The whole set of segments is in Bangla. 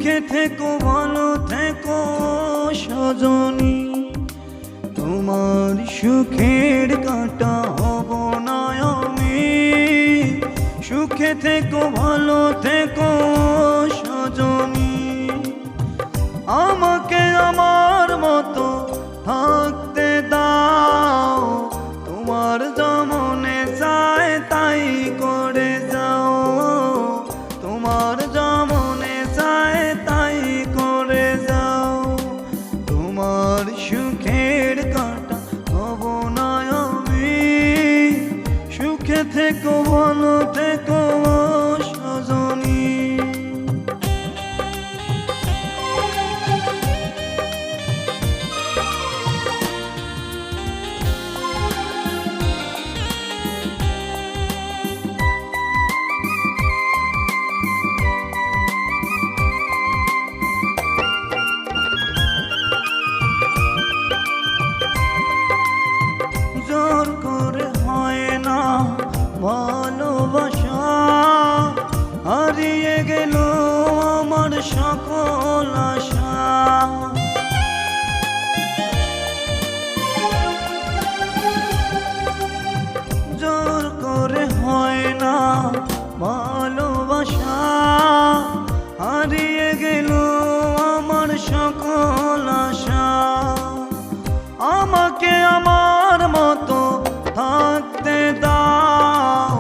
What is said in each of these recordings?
সুখে থেকো ভালো থেকো সজনী, তোমার সুখের কাঁটা হব না আমি। সুখে থেকো ভালো থেকো সজনী, আমাকে আমার মতো থাকতে দাও। তোমার যেমনে চায় তাই করে যাও, তোমার যেমনে চায় তাই করে যাও। তোমার সুখের কাঁটা হব না আমি। সুখে থেকো ভালো থেকো সজনী। জোর করে হয় না ভালোবাসা, হারিয়ে গেল আমার সকল আশা। জোর করে হয় না ভালোবাসা, হারিয়ে গেল আমার সকল আশা। আমাকে আমার মতো থাকতে দাও,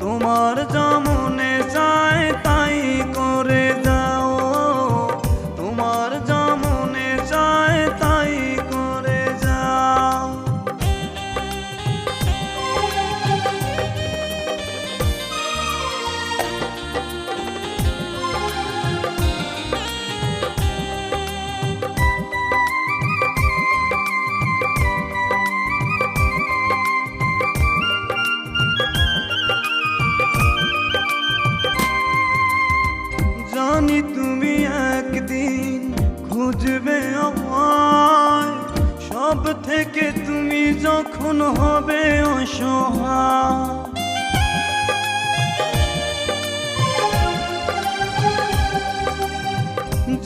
তোমার যেমনে চায় তাই করে যাও। তোমার যেমনে চায় তাই করে যাও। জানি তুমি একদিন খুঁজবে আমায়, সব থেকে তুমি যখন হবে অসহায়।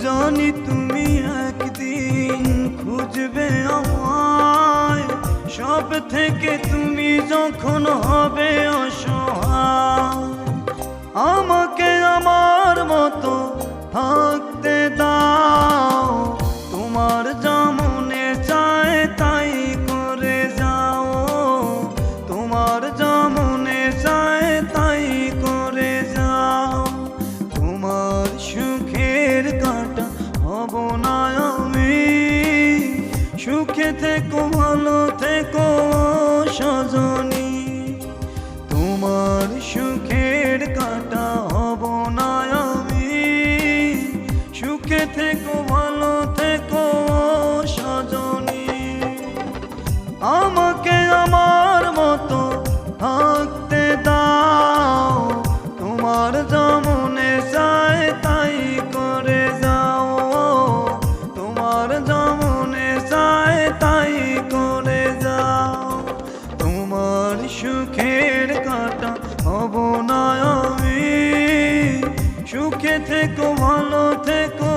জানি তুমি একদিন খুঁজবে আমায়, সব থেকে তুমি যখন হবে অসহায়। আমাকে আমার মতো থাকতে দাও, তোমার যেমনে চায় তাই করে যাও। তোমার যেমনে চায় তাই করে যাও। তোমার সুখের কাঁটা হব না আমি। সুখে থেকো ভালো থেকো সজনী, তোমার সুখের কাঁটা হব না আমি। সুখে থেকো ভালো থেকো সজনী, আমাকে আমার মতো থাকতে দাও। তোমার যেমনে চায় তাই করে যাও। তোমার যেমনে চায় তাই করে যাও। তোমার সুখের কাঁটা হব না আমি। সুখে থেকো ভালো থেকো